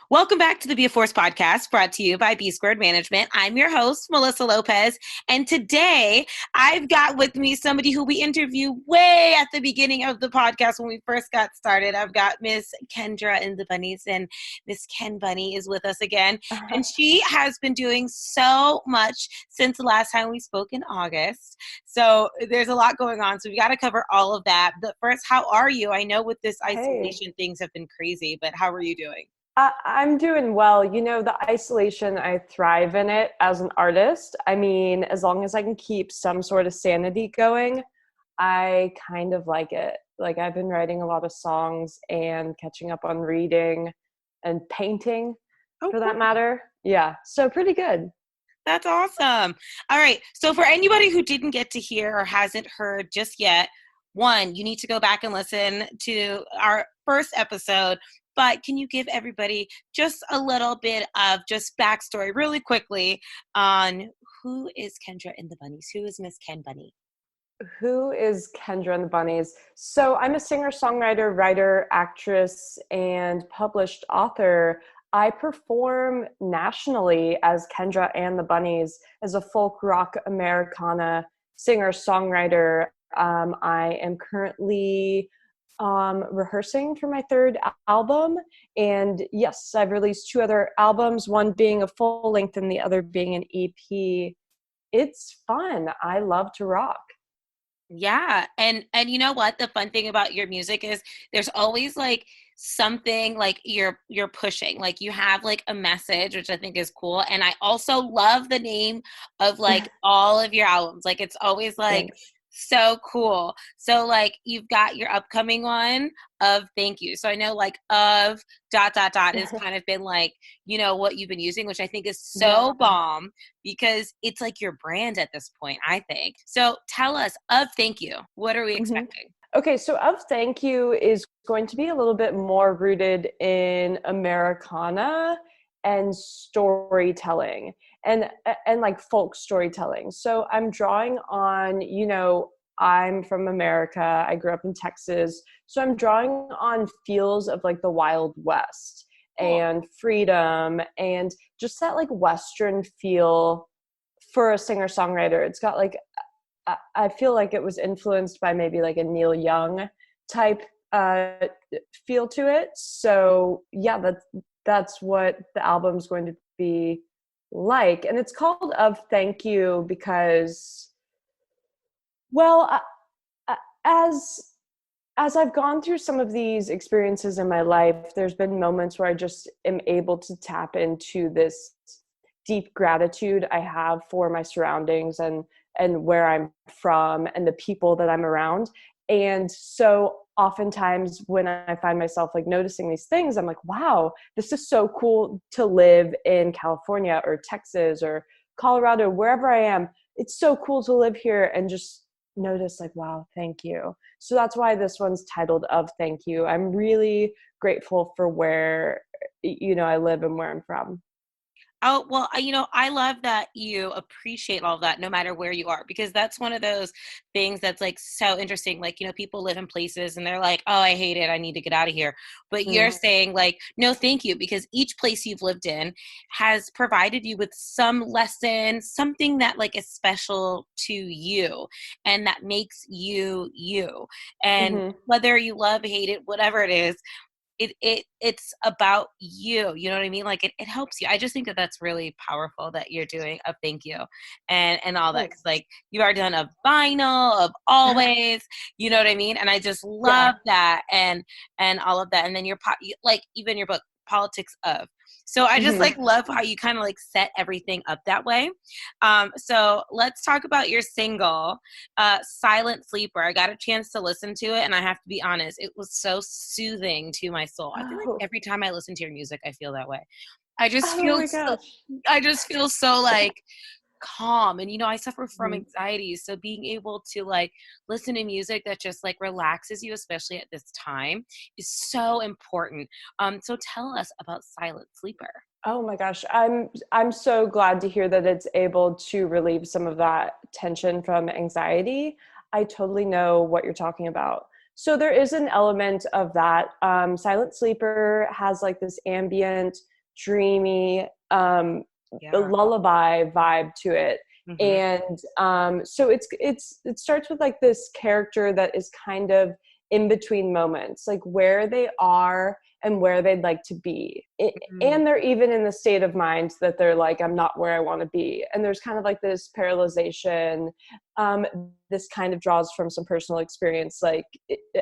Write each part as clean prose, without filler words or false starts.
Welcome back to the Be a Force podcast brought to you by Bsquared Management. I'm your host, Melissa Lopez. And today I've got with me somebody who we interviewed way at the beginning of the podcast when we first got started. I've got Miss Kendra and the Bunnies, and Miss Ken Bunny is with us again. And she has been doing so much since the last time we spoke in August. So there's a lot going on. So we got to cover all of that. But first, how are you? I know with this isolation, things have been crazy, but how are you doing? I'm doing well. You know, the isolation, I thrive in it as an artist. I mean, as long as I can keep some sort of sanity going, I kind of like it. Like, I've been writing a lot of songs and catching up on reading and painting, for that matter. Yeah, so pretty good. That's awesome. All right. So for anybody who didn't get to hear or hasn't heard just yet, one, you need to go back and listen to our first episode. But can you give everybody just a little bit of just backstory really quickly on who is Kendra and the Bunnies? Who is Miss Ken Bunny? Who is Kendra and the Bunnies? So I'm a singer-songwriter, writer, actress, and published author. I perform nationally as Kendra and the Bunnies as a folk rock Americana singer-songwriter. I am currently rehearsing for my third album. And yes, I've released two other albums, one being a full length and the other being an EP. It's fun. I love to rock. Yeah. And you know what? The fun thing about your music is there's always like something like you're pushing. Like you have like a message, which I think is cool. And I also love the name of like all of your albums. Like it's always like Thanks. so cool. So like you've got your upcoming one of Thank You. So I know like of dot dot dot has kind of been like, you know, what you've been using, which I think is so Yeah. bomb because it's like your brand at this point, I think. So tell us of Thank You. What are we Mhm. expecting? Okay, so of Thank You is going to be a little bit more rooted in Americana and storytelling and like folk storytelling. So I'm drawing on, you know, I'm from America. I grew up in Texas. So I'm drawing on feels of like the Wild West Cool. and freedom and just that like Western feel for a singer-songwriter. It's got like I feel like it was influenced by maybe like a Neil Young type uh, feel to it. So yeah, that's what the album's going to be like, and it's called "Of Thank You" because, well, as as I've gone through some of these experiences in my life, there's been moments where I just am able to tap into this deep gratitude I have for my surroundings and where I'm from and the people that I'm around. And so oftentimes when I find myself like noticing these things, I'm like, wow, this is so cool to live in California or Texas or Colorado, wherever I am. It's so cool to live here and just notice like, wow, thank you. So that's why this one's titled Of Thank You. I'm really grateful for where, you know, I live and where I'm from. Oh, well, you know, I love that you appreciate all of that no matter where you are, because that's one of those things that's like so interesting. Like, you know, people live in places and they're like, oh, I hate it. I need to get out of here. But you're Mm. saying like, no, thank you, because each place you've lived in has provided you with some lesson, something that like is special to you and that makes you you. And Mm-hmm. whether you love, hate it, whatever it is, it's about you, you know what I mean? Like it helps you. I just think that that's really powerful that you're doing a thank you and all that, 'cause Thanks. like you are done a vinyl of always, you know what I mean? And I just Yeah. love that and all of that. And then like even your book Politics of. So I just Mm-hmm. like love how you kind of like set everything up that way. So let's talk about your single, Silent Sleeper. I got a chance to listen to it, and I have to be honest, it was so soothing to my soul. I feel like Oh. every time I listen to your music, I feel that way. I just Oh feel my so, gosh. I just feel so like calm. And you know, I suffer from Mhm. anxiety, so being able to like listen to music that just like relaxes you, especially at this time, is so important. So tell us about Silent Sleeper. Oh my gosh. I'm so glad to hear that it's able to relieve some of that tension from anxiety. I totally know what you're talking about. So there is an element of that. Silent Sleeper has like this ambient dreamy, Yeah. lullaby vibe to it. Mm-hmm. And so it starts with like this character that is kind of in between moments, like where they are and where they'd like to be. And they're even in the state of mind that they're like, I'm not where I want to be. And there's kind of like this paralyzation. This kind of draws from some personal experience. Like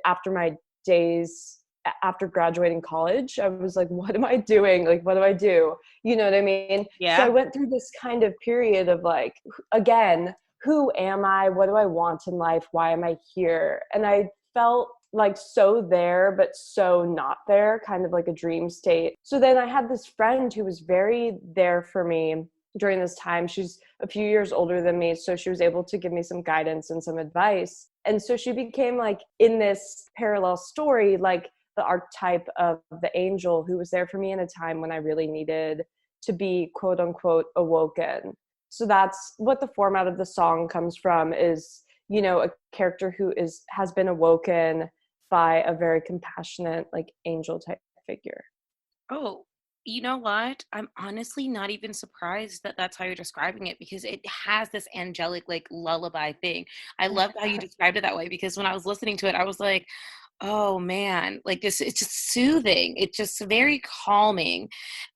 after my days after graduating college, I was like, what am I doing? Like, what do I do? You know what I mean? So I Yeah. went through this kind of period of like, again, who am I? What do I want in life? Why am I here? And I felt like so there, but so not there, kind of like a dream state. So then I had this friend who was very there for me during this time. She's a few years older than me, so she was able to give me some guidance and some advice. And so she became like in this parallel story, like the archetype of the angel who was there for me in a time when I really needed to be quote unquote awoken. So that's what the format of the song comes from, is, you know, a character who has been awoken by a very compassionate, like angel type figure. Oh, you know what? I'm honestly not even surprised that that's how you're describing it, because it has this angelic, like, lullaby thing. I love how you described it that way, because when I was listening to it, I was like, oh man, like this, it's just soothing. It's just very calming.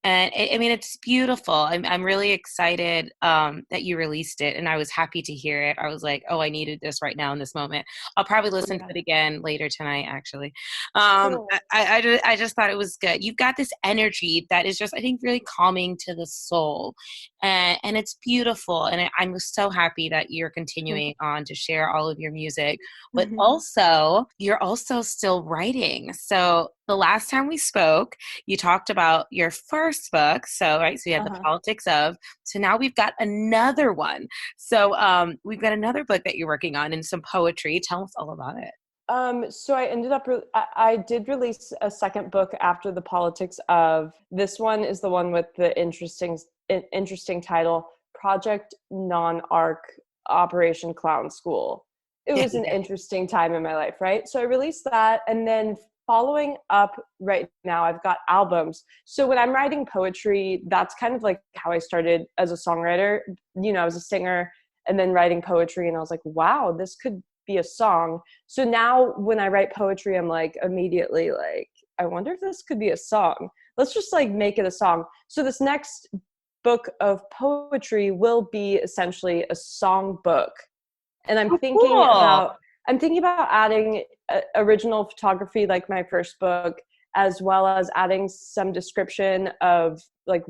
And I mean, it's beautiful. I'm really excited that you released it, and I was happy to hear it. I was like, oh, I needed this right now in this moment. I'll probably listen to Yeah. it again later tonight, actually. Cool. I just thought it was good. You've got this energy that is just, I think, really calming to the soul, and it's beautiful. And I'm so happy that you're continuing on to share all of your music, but also you're also still writing. So the last time we spoke, you talked about your first book. So, right, so you had The Uh-huh. Politics of. So now we've got another one. So we've got another book that you're working on and some poetry. Tell us all about it. So I ended up, I did release a second book after The Politics of. This one is the one with the interesting title, Project Non-Arc Operation Clown School. It was an Yeah. interesting time in my life, right? So I released that, and then following up right now, I've got albums. So when I'm writing poetry, that's kind of like how I started as a songwriter. You know, I was a singer and then writing poetry, and I was like, wow, this could be a song. So now when I write poetry, I'm like immediately like, I wonder if this could be a song. Let's just like make it a song. So this next book of poetry will be essentially a song book. And Oh, cool. I'm thinking about adding original photography like my first book, as well as adding some description of like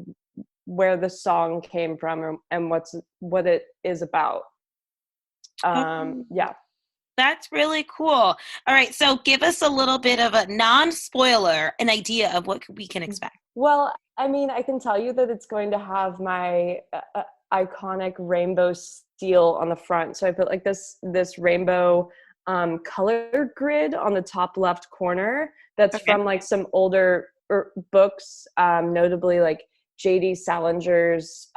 where the song came from and what it is about. Oh, Yeah. that's really cool. All right, so give us a little bit of a non-spoiler, an idea of what we can expect. Well, I mean, I can tell you that it's going to have my iconic rainbow seal on the front. So I put like this rainbow color grid on the top left corner. That's Okay. from like some older books, notably like J.D. Salinger's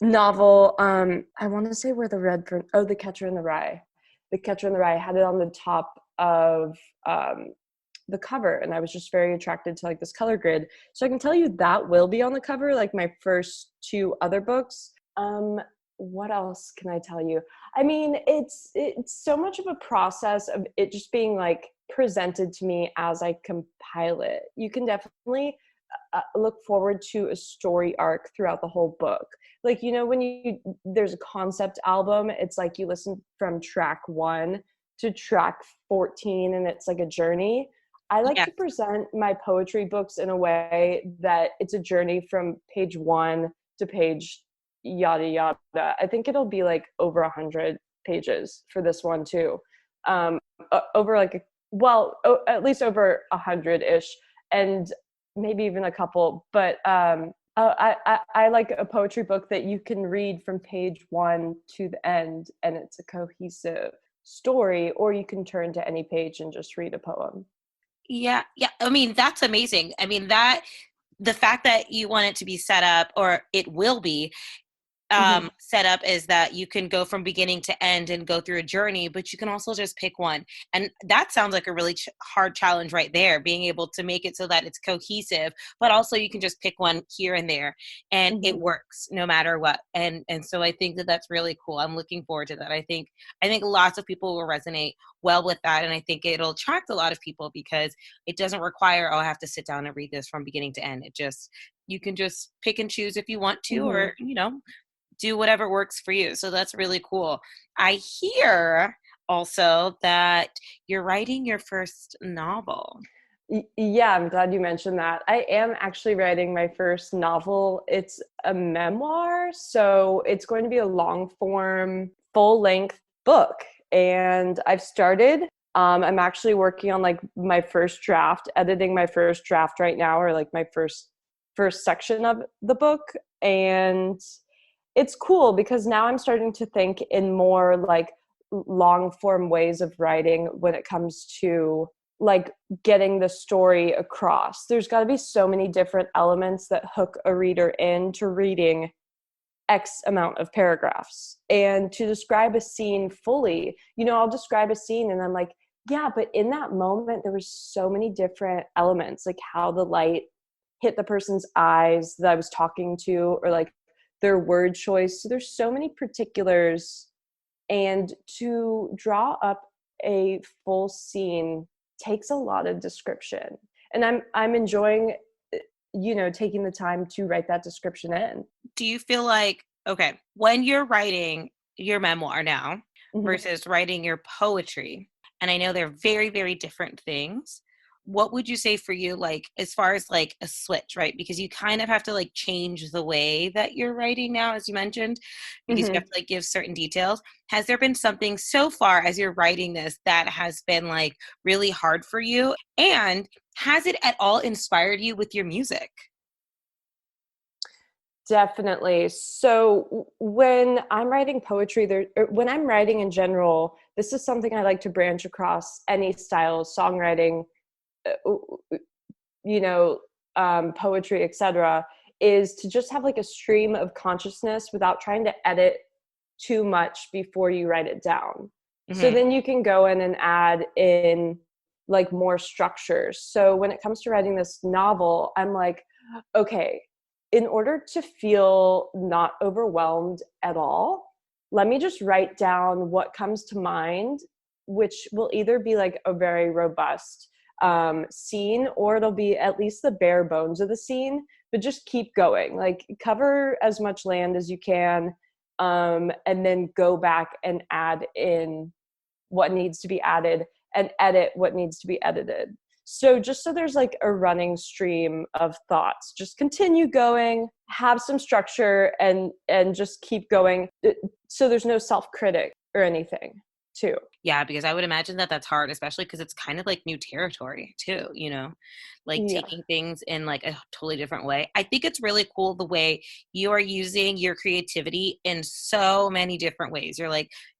novel. I want to say where the red print. Oh, The Catcher in the Rye. The Catcher in the Rye had it on the top of the cover, and I was just very attracted to like this color grid. So I can tell you that will be on the cover, like my first two other books. What else can I tell you? I mean, it's so much of a process of it just being like presented to me as I compile it. You can definitely look forward to a story arc throughout the whole book. Like, you know, when there's a concept album, it's like you listen from track 1 to track 14 and it's like a journey. I like Yeah. to present my poetry books in a way that it's a journey from page 1 to page yada yada. I think it'll be like over 100 pages for this one too. Over like at least over 100-ish, and maybe even a couple. But I like a poetry book that you can read from page 1 to the end, and it's a cohesive story, or you can turn to any page and just read a poem. Yeah, yeah. I mean, that's amazing. I mean, that the fact that you want it to be set up, or it will be, Mhm. set up is that you can go from beginning to end and go through a journey, but you can also just pick one. And that sounds like a really hard challenge right there, being able to make it so that it's cohesive, but also you can just pick one here and there and it Mhm. works no matter what. And so I think that that's really cool. I'm looking forward to that. I think lots of people will resonate well with that. And I think it'll attract a lot of people because it doesn't require, oh, I have to sit down and read this from beginning to end. You can just pick and choose if you want to, Mhm. or, do whatever works for you. So that's really cool. I hear also that you're writing your first novel. Yeah, I'm glad you mentioned that. I am actually writing my first novel. It's a memoir, so it's going to be a long form, full length book. And I've started. I'm actually working on like my first draft, editing my first draft right now, or like my first section of the book. And it's cool because now I'm starting to think in more like long form ways of writing when it comes to like getting the story across. There's got to be so many different elements that hook a reader into reading X amount of paragraphs. And to describe a scene fully, I'll describe a scene and I'm like, yeah, but in that moment, there was so many different elements, like how the light hit the person's eyes that I was talking to, or like their word choice. So there's so many particulars. And to draw up a full scene takes a lot of description. And I'm enjoying taking the time to write that description in. Do you feel like, okay, when you're writing your memoir now Mhm. versus writing your poetry, and I know they're very, very different things, what would you say for you, like, as far as like a switch, right? Because you kind of have to like change the way that you're writing now, as you mentioned, because you have Mhm. to like give certain details. Has there been something so far as you're writing this that has been like really hard for you? And has it at all inspired you with your music? Definitely. So when I'm writing poetry, when I'm writing in general, this is something I like to branch across any style of songwriting, uh, you know, poetry, etc., is to just have like a stream of consciousness without trying to edit too much before you write it down. So Hmm. then you can go in and add in like more structures. So when it comes to writing this novel, I'm like, okay, in order to feel not overwhelmed at all, let me just write down what comes to mind, which will either be like a very robust scene, or it'll be at least the bare bones of the scene, but just keep going. Like cover as much land as you can, and then go back and add in what needs to be added and edit what needs to be edited. So just so there's like a running stream of thoughts, just continue going, have some structure, and just keep going. So there's no self-critic or anything too. Yeah, because I would imagine that that's hard, especially because it's kind of like new territory too, like Yeah. taking things in like a totally different way. I think it's really cool the way you are using your creativity in so many different ways.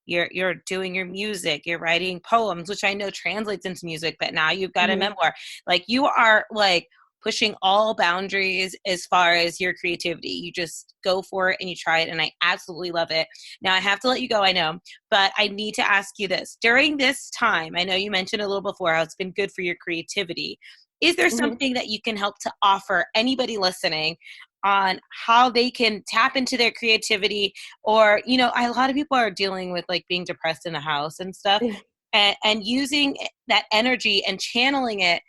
You're doing your music, you're writing poems, which I know translates into music, but now you've got a Mhm. memoir. Like you are like pushing all boundaries as far as your creativity. You just go for it and you try it, and I absolutely love it. Now I have to let you go, I know, but I need to ask you this. During this time, I know you mentioned a little before how it's been good for your creativity. Is there Mhm. something that you can help to offer anybody listening on how they can tap into their creativity? Or, a lot of people are dealing with like being depressed in the house and stuff, and using that energy and channeling it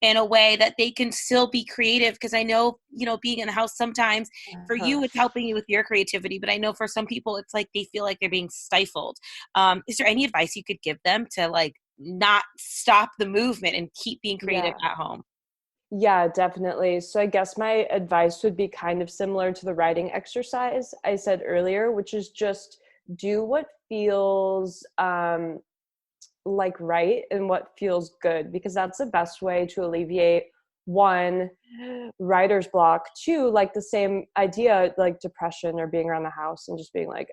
in a way that they can still be creative, because I know, being in the house sometimes for Uh-huh. you it's helping you with your creativity, but I know for some people it's like they feel like they're being stifled. Is there any advice you could give them to like not stop the movement and keep being creative Yeah. at home? Yeah, definitely. So I guess my advice would be kind of similar to the writing exercise I said earlier, which is just do what feels like right and what feels good, because that's the best way to alleviate one, writer's block, two, like the same idea like depression or being around the house and just being like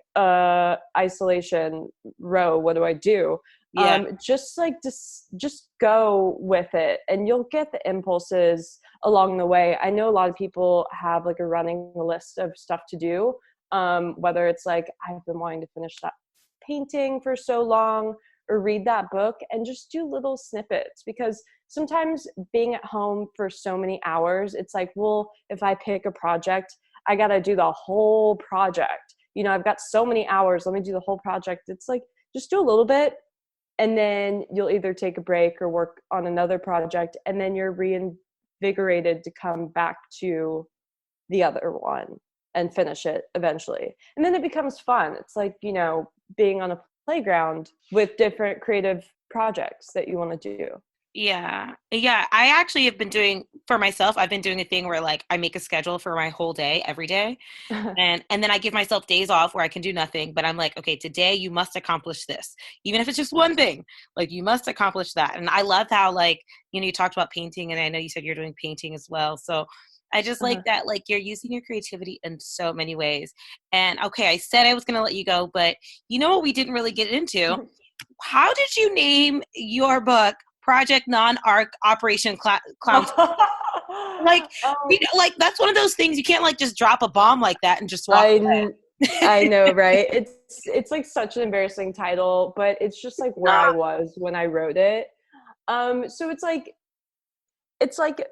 isolation row, what do I do? Yeah. Just like just go with it and you'll get the impulses along the way. I know a lot of people have like a running list of stuff to do. Whether it's like, I've been wanting to finish that painting for so long, or read that book, and just do little snippets, because sometimes being at home for so many hours, it's like, well, if I pick a project, I got to do the whole project. I've got so many hours, let me do the whole project. It's like, just do a little bit, and then you'll either take a break or work on another project, and then you're reinvigorated to come back to the other one and finish it eventually. And then it becomes fun. It's like, being on a playground with different creative projects that you want to do. Yeah. I actually have been doing, for myself, I've been doing a thing where like I make a schedule for my whole day every day. And then I give myself days off where I can do nothing, but I'm like, okay, today you must accomplish this. Even if it's just one thing, like you must accomplish that. And I love how like, you talked about painting, and I know you said you're doing painting as well. So I just like that, like you're using your creativity in so many ways. And okay, I said I was going to let you go, but you know what we didn't really get into? How did you name your book Project Non-Arc Operation Clown? Like, like that's one of those things you can't like just drop a bomb like that and just walk away. I know, right? It's like such an embarrassing title, but it's just like where I was when I wrote it. So it's like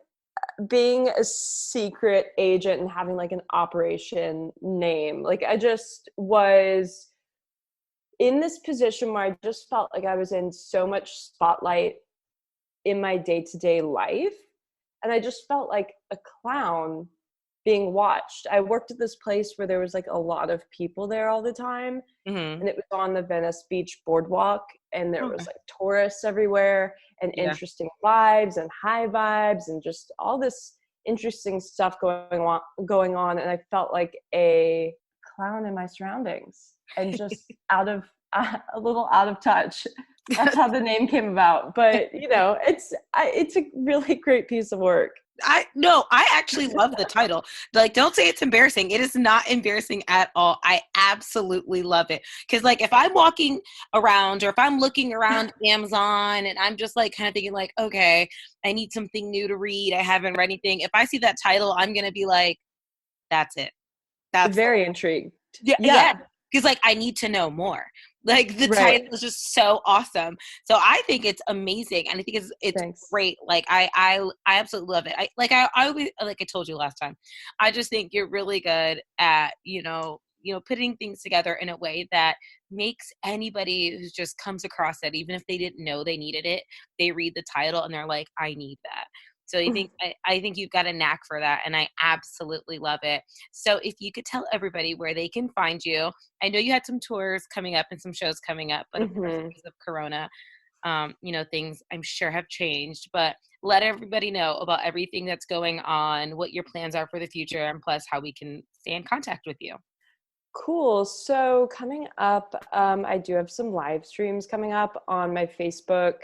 being a secret agent and having like an operation name. Like I just was in this position where I just felt like I was in so much spotlight in my day-to-day life, and I just felt like a clown being watched. I worked at this place where there was like a lot of people there all the time, and it was on the Venice Beach boardwalk, and there was like tourists everywhere, and interesting vibes and high vibes and just all this interesting stuff going on, and I felt like a clown in my surroundings and just a little out of touch. That's how the name came about. But it's a really great piece of work. I actually love the title. Like, don't say it's embarrassing. It is not embarrassing at all. I absolutely love it. Because like if I'm walking around or if I'm looking around Amazon and I'm just like kind of thinking like, okay, I need something new to read, I haven't read anything. If I see that title, I'm gonna be like, that's it. That's very intrigued. Yeah. Because like I need to know more. Like the title is just so awesome. So I think it's amazing, and I think it's Thanks. great. Like I absolutely love it. I always, like I told you last time, I just think you're really good at putting things together in a way that makes anybody who just comes across it, even if they didn't know they needed it, they read the title and they're like, I need that. So I think you've got a knack for that, and I absolutely love it. So if you could tell everybody where they can find you. I know you had some tours coming up and some shows coming up, but of course because of Corona, things I'm sure have changed, but let everybody know about everything that's going on, what your plans are for the future, and plus how we can stay in contact with you. Cool. So coming up, I do have some live streams coming up on my Facebook,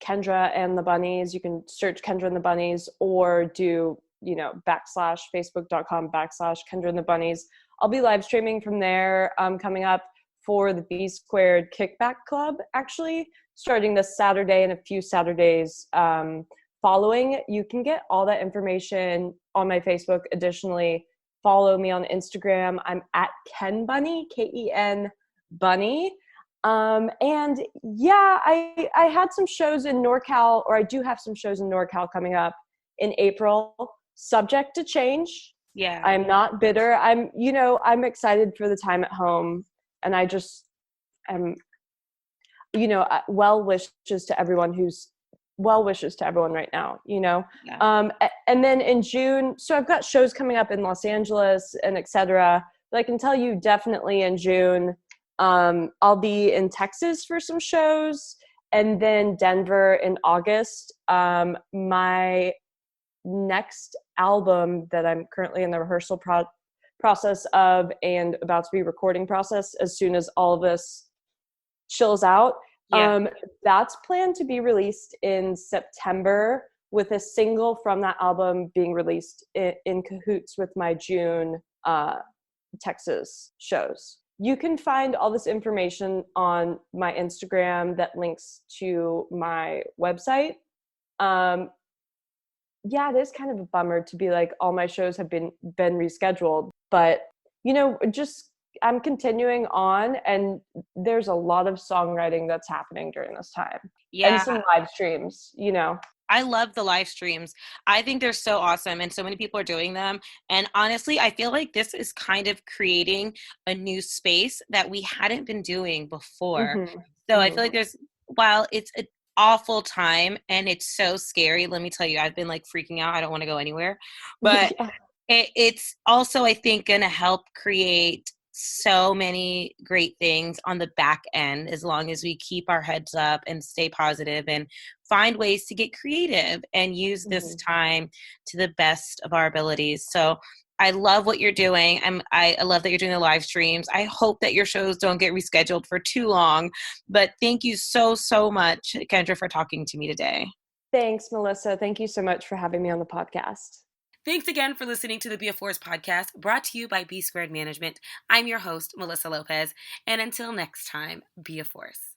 Kendra and the Bunnies. You can search Kendra and the Bunnies, or do, /facebook.com/Kendra and the Bunnies. I'll be live streaming from there coming up for the Bsquared Kickback Club, actually, starting this Saturday and a few Saturdays following. You can get all that information on my Facebook. Additionally, follow me on Instagram. I'm at Ken Bunny, Ken Bunny. And yeah, I had some shows in NorCal, or I do have some shows in NorCal coming up in April, subject to change. Yeah. I'm not bitter. I'm excited for the time at home, and I just am, well wishes to everyone right now, Yeah. And then in June, so I've got shows coming up in Los Angeles and etc. But I can tell you definitely in June, I'll be in Texas for some shows, and then Denver in August. My next album that I'm currently in the rehearsal process of and about to be recording process, as soon as all of this chills out, that's planned to be released in September, with a single from that album being released in cahoots with my June Texas shows. You can find all this information on my Instagram that links to my website. It is kind of a bummer to be like, all my shows have been rescheduled, but just I'm continuing on, and there's a lot of songwriting that's happening during this time, and Yeah. some live streams, you know. I love the live streams. I think they're so awesome and so many people are doing them. And honestly, I feel like this is kind of creating a new space that we hadn't been doing before. Mm-hmm. So I Mm-hmm. feel like while it's an awful time and it's so scary, let me tell you, I've been like freaking out. I don't want to go anywhere. But Yeah. it's also, I think, going to help create so many great things on the back end as long as we keep our heads up and stay positive and find ways to get creative and use this Mm-hmm. time to the best of our abilities. So I love what you're doing. I love that you're doing the live streams. I hope that your shows don't get rescheduled for too long. But thank you so, so much, Kendra, for talking to me today. Thanks, Melissa. Thank you so much for having me on the podcast. Thanks again for listening to the Be a Force podcast, brought to you by Bsquared Management. I'm your host, Melissa Lopez, and until next time, be a force.